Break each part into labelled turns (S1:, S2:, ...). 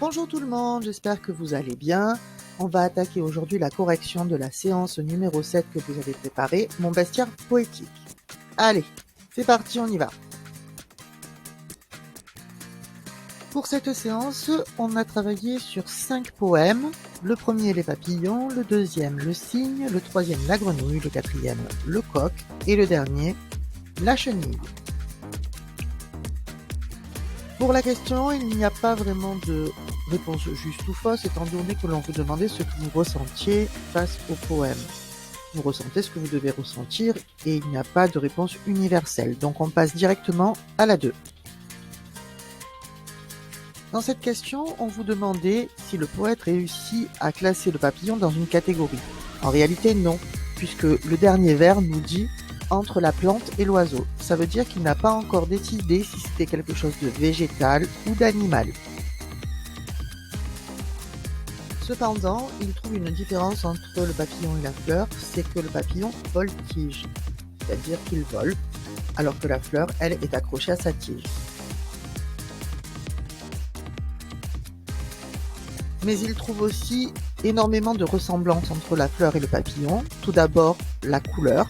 S1: Bonjour tout le monde, j'espère que vous allez bien. On va attaquer aujourd'hui la correction de la séance numéro 7 que vous avez préparée, mon bestiaire poétique. Allez, c'est parti, on y va. Pour cette séance, on a travaillé sur 5 poèmes. Le premier, les papillons, le deuxième, le cygne, le troisième, la grenouille, le quatrième, le coq, et le dernier, la chenille. Pour la question, il n'y a pas vraiment de réponse juste ou fausse, étant donné que l'on vous demandait ce que vous ressentiez face au poème. Vous ressentez ce que vous devez ressentir et il n'y a pas de réponse universelle. Donc on passe directement à la 2. Dans cette question, on vous demandait si le poète réussit à classer le papillon dans une catégorie. En réalité, non, puisque le dernier vers nous dit « entre la plante et l'oiseau ». Ça veut dire qu'il n'a pas encore décidé si c'était quelque chose de végétal ou d'animal. Cependant, il trouve une différence entre le papillon et la fleur, c'est que le papillon voltige, c'est-à-dire qu'il vole, alors que la fleur, elle, est accrochée à sa tige. Mais il trouve aussi énormément de ressemblances entre la fleur et le papillon. Tout d'abord, la couleur.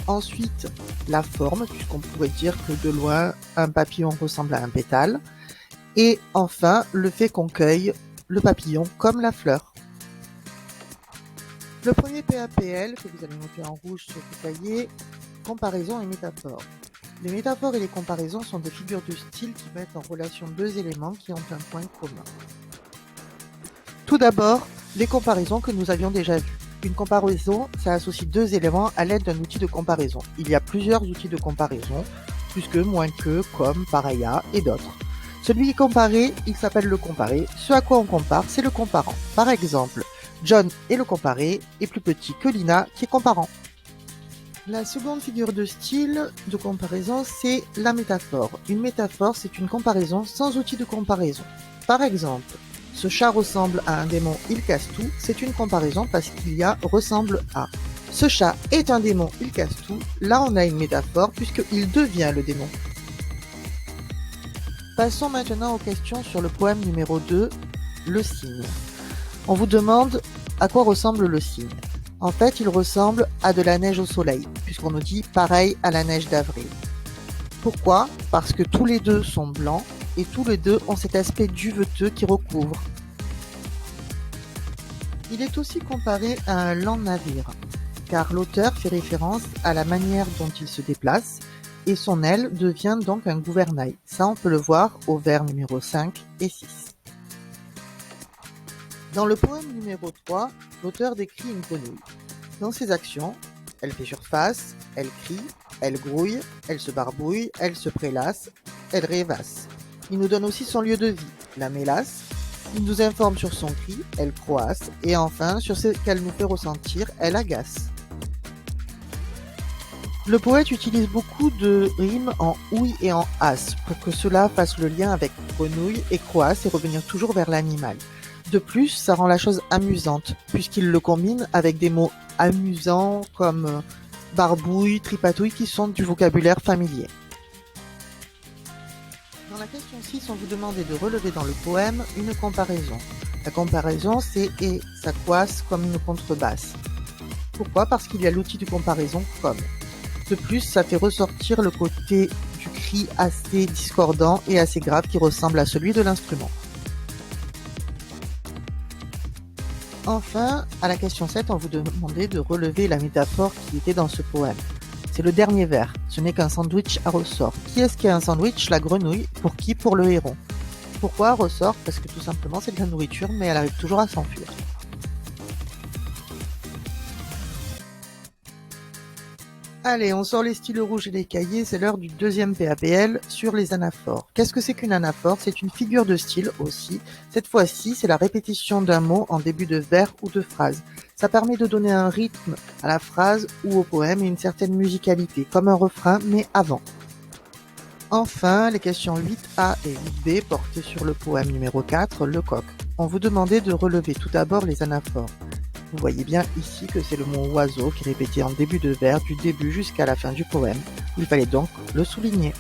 S1: Ensuite, la forme, puisqu'on pourrait dire que de loin, un papillon ressemble à un pétale. Et enfin, le fait qu'on cueille le papillon comme la fleur. Le premier PAPL, que vous allez noter en rouge sur le cahier, comparaison et métaphore. Les métaphores et les comparaisons sont des figures de style qui mettent en relation deux éléments qui ont un point commun. Tout d'abord, les comparaisons que nous avions déjà vues. Une comparaison, ça associe deux éléments à l'aide d'un outil de comparaison. Il y a plusieurs outils de comparaison, plus que, moins que, comme, pareil à, et d'autres. Celui qui est comparé, il s'appelle le comparé. Ce à quoi on compare, c'est le comparant. Par exemple, John est le comparé, est plus petit que Lina, qui est comparant. La seconde figure de style de comparaison, c'est la métaphore. Une métaphore, c'est une comparaison sans outil de comparaison. Par exemple, ce chat ressemble à un démon, il casse tout, c'est une comparaison parce qu'il y a ressemble à. Ce chat est un démon, il casse tout, là on a une métaphore puisqu'il devient le démon. Passons maintenant aux questions sur le poème numéro 2, le cygne. On vous demande à quoi ressemble le cygne. En fait, il ressemble à de la neige au soleil, puisqu'on nous dit pareil à la neige d'avril. Pourquoi ? Parce que tous les deux sont blancs, et tous les deux ont cet aspect duveteux qui recouvre. Il est aussi comparé à un lent navire, car l'auteur fait référence à la manière dont il se déplace, et son aile devient donc un gouvernail. Ça, on peut le voir au vers numéro 5 et 6. Dans le poème numéro 3, l'auteur décrit une grenouille. Dans ses actions, elle fait surface, elle crie, elle grouille, elle se barbouille, elle se prélasse, elle rêvasse. Il nous donne aussi son lieu de vie, la mélasse. Il nous informe sur son cri, elle croasse. Et enfin, sur ce qu'elle nous fait ressentir, elle agace. Le poète utilise beaucoup de rimes en ouïe et en as pour que cela fasse le lien avec grenouille et croasse et revenir toujours vers l'animal. De plus, ça rend la chose amusante, puisqu'il le combine avec des mots amusants comme barbouille, tripatouille, qui sont du vocabulaire familier. Dans la question 6, on vous demandait de relever dans le poème une comparaison. La comparaison, c'est « et » ça coasse comme une contrebasse. Pourquoi ? Parce qu'il y a l'outil de comparaison « comme ». De plus, ça fait ressortir le côté du cri assez discordant et assez grave qui ressemble à celui de l'instrument. Enfin, à la question 7, on vous demandait de relever la métaphore qui était dans ce poème. C'est le dernier vers, ce n'est qu'un sandwich à ressort. Qui est-ce qui a un sandwich ? La grenouille. Pour qui ? Pour le héron. Pourquoi ressort ? Parce que tout simplement c'est de la nourriture, mais elle arrive toujours à s'enfuir. Allez, on sort les stylos rouges et les cahiers, c'est l'heure du deuxième PAPL sur les anaphores. Qu'est-ce que c'est qu'une anaphore ? C'est une figure de style aussi. Cette fois-ci, c'est la répétition d'un mot en début de vers ou de phrase. Ça permet de donner un rythme à la phrase ou au poème et une certaine musicalité, comme un refrain, mais avant. Enfin, les questions 8A et 8B portaient sur le poème numéro 4, le coq. On vous demandait de relever tout d'abord les anaphores. Vous voyez bien ici que c'est le mot oiseau qui est répété en début de vers du début jusqu'à la fin du poème. Il fallait donc le souligner.